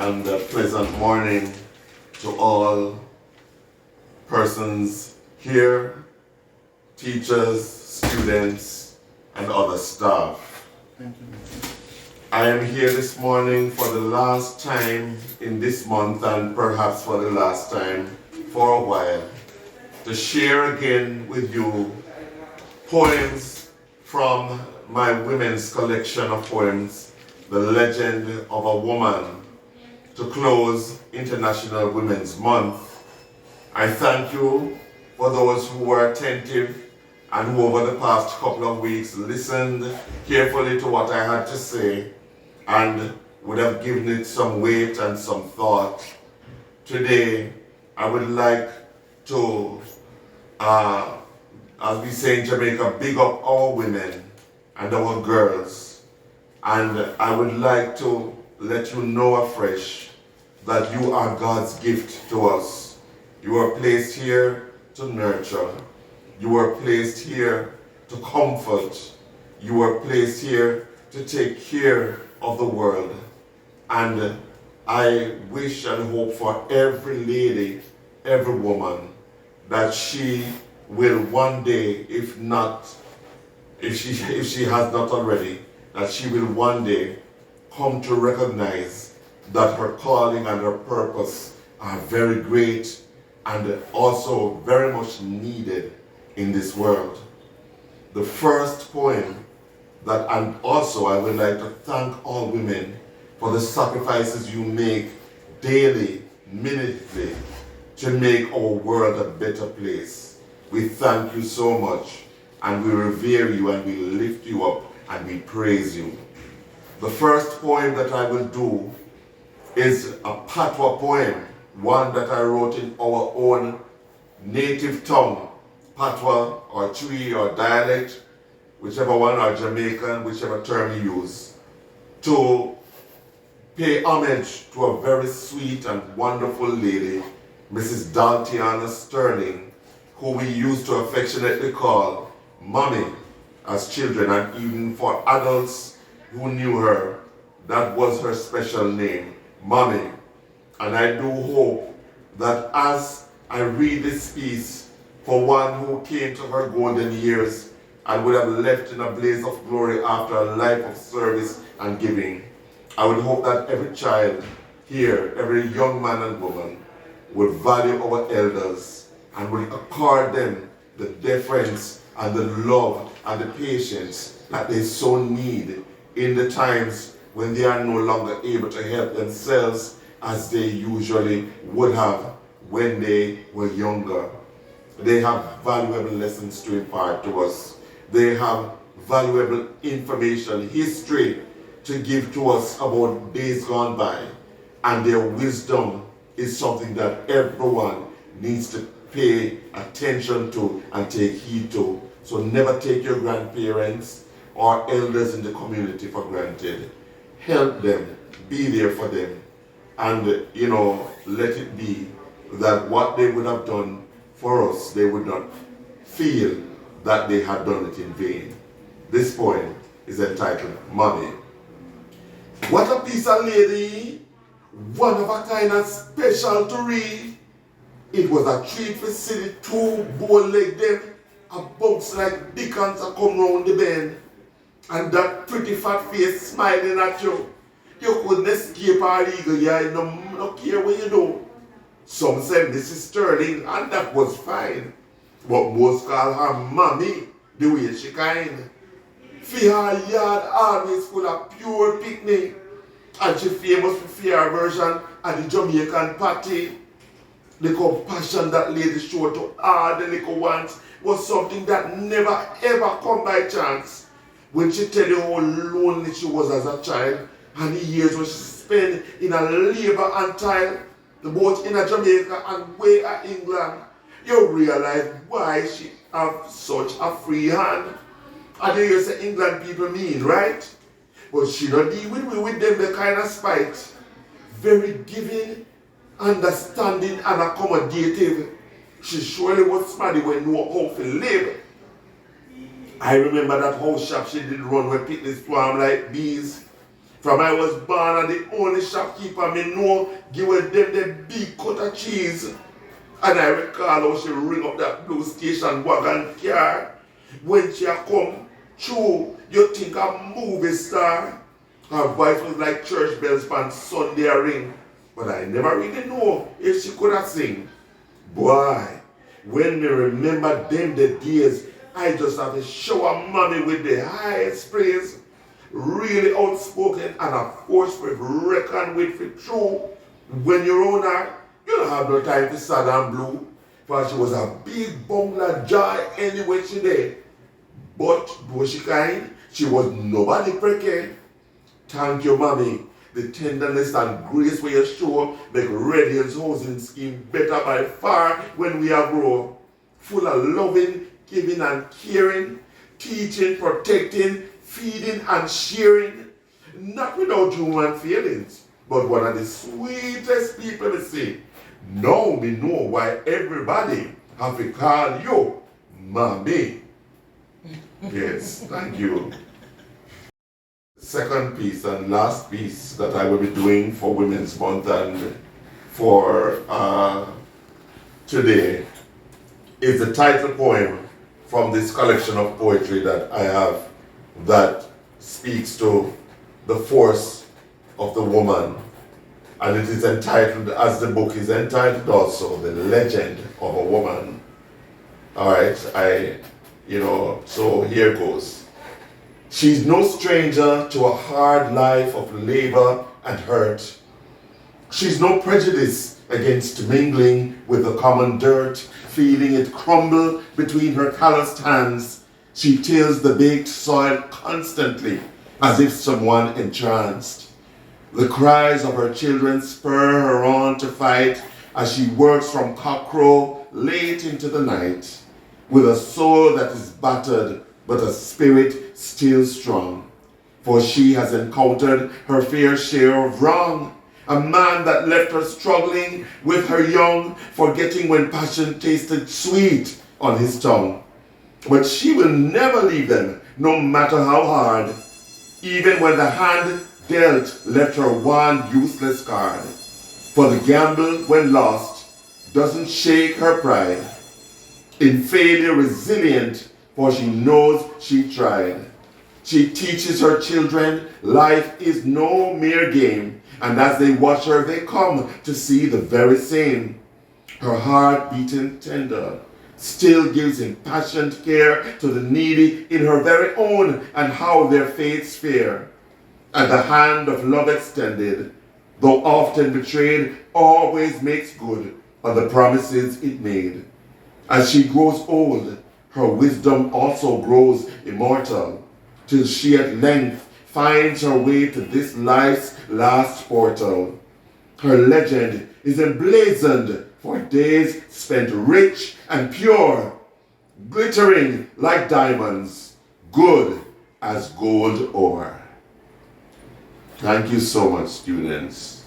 and a pleasant morning to all persons here, teachers, students, and other staff. Thank you. I am here this morning for the last time in this month, and perhaps for the last time for a while, to share again with you poems from my women's collection of poems, The Legend of a Woman, to close International Women's Month. I thank you for those who were attentive and who over the past couple of weeks listened carefully to what I had to say and would have given it some weight and some thought. Today, I would like to, as we say in Jamaica, big up our women and our girls. And I would like to let you know afresh that you are God's gift to us. You are placed here to nurture. You are placed here to comfort. You are placed here to take care of the world. And I wish and hope for every lady, every woman, that she will one day, if she has not already, that she will one day come to recognize that her calling and her purpose are very great and also very much needed in this world. The first poem that, and also I would like to thank all women for the sacrifices you make daily, minutely, to make our world a better place. We thank you so much, and we revere you, and we lift you up, and we praise you. The first poem that I will do is a Patois poem, one that I wrote in our own native tongue, Patois or Twi or dialect, whichever one, or Jamaican, whichever term you use, to pay homage to a very sweet and wonderful lady, Mrs. Daltiana Sterling, who we used to affectionately call Mommy as children, and even for adults who knew her, that was her special name, Mommy. And I do hope that as I read this piece for one who came to her golden years and would have left in a blaze of glory after a life of service and giving, I would hope that every child here, every young man and woman, would value our elders and would accord them the deference and the love and the patience that they so need in the times when they are no longer able to help themselves as they usually would have when they were younger. They have valuable lessons to impart to us. They have valuable information, history to give to us about days gone by. And their wisdom is something that everyone needs to pay attention to and take heed to. So never take your grandparents or elders in the community for granted. Help them, be there for them, and let it be that what they would have done for us, they would not feel that they had done it in vain. This poem is entitled Mommy. What a piece of lady, one of a kind and special to read. It was a treat for see the two bow-legged them, a box like Dickens a come round the bend, and that pretty fat face smiling at you. You couldn't escape our eagle, yeah, no care what you do. Some said Mrs. Sterling, and that was fine. But most call her Mommy, the way she kind. For her yard always full of pure picnic, and she famous for her version of the Jamaican party. The compassion that lady showed to all the little ones was something that never ever come by chance. When she tell you how lonely she was as a child, and the years when she spent in a labor and toil, both in Jamaica and way in England, you realize why she have such a free hand. And you hear say England people mean, right? But she don't deal with them the kind of spite. Very giving, understanding, and accommodative. She surely was somebody when know how to live. I remember that house shop she did run with picnics swarm like bees. From I was born and the only shopkeeper me know give them the big cut of cheese. And I recall how she ring up that blue station wagon car. When she come through, you think a movie star. Her voice was like church bells on Sunday ring. But I never really know if she could have sing. Boy, when me remember them the days, I just have to shower mommy with the highest praise. Really outspoken and a force to reckon with for true. When you own her, you don't have no time to sad and blue. For she was a big bungler joy anyway she did. But though she kind, she was nobody pricky. Thank you, mommy. The tenderness and grace where you show make Radiant's housing scheme better by far when we are grown. Full of loving, giving and caring, teaching, protecting, feeding and sharing. Not without human feelings, but one of the sweetest people we see. Now we know why everybody have to call you mommy. Yes, thank you. Second piece and last piece that I will be doing for Women's Month and for today is the title poem from this collection of poetry that I have that speaks to the force of the woman. And it is entitled, as the book is entitled also, The Legend of a Woman. All right, so here goes. She's no stranger to a hard life of labor and hurt. She's no prejudice against mingling with the common dirt, feeling it crumble between her calloused hands. She tills the baked soil constantly, as if someone entranced. The cries of her children spur her on to fight as she works from cockcrow late into the night, with a soul that is battered, but a spirit still strong. For she has encountered her fair share of wrong, a man that left her struggling with her young, forgetting when passion tasted sweet on his tongue. But she will never leave them, no matter how hard, even when the hand dealt left her one useless card. For the gamble, when lost, doesn't shake her pride. In failure resilient, for she knows she tried. She teaches her children life is no mere game, and as they watch her, they come to see the very same. Her heart beating tender still gives impassioned care to the needy in her very own and how their fates fare. And the hand of love extended, though often betrayed, always makes good on the promises it made. As she grows old, her wisdom also grows immortal, till she at length finds her way to this life's last portal. Her legend is emblazoned for days spent rich and pure, glittering like diamonds, good as gold ore. Thank you so much, students.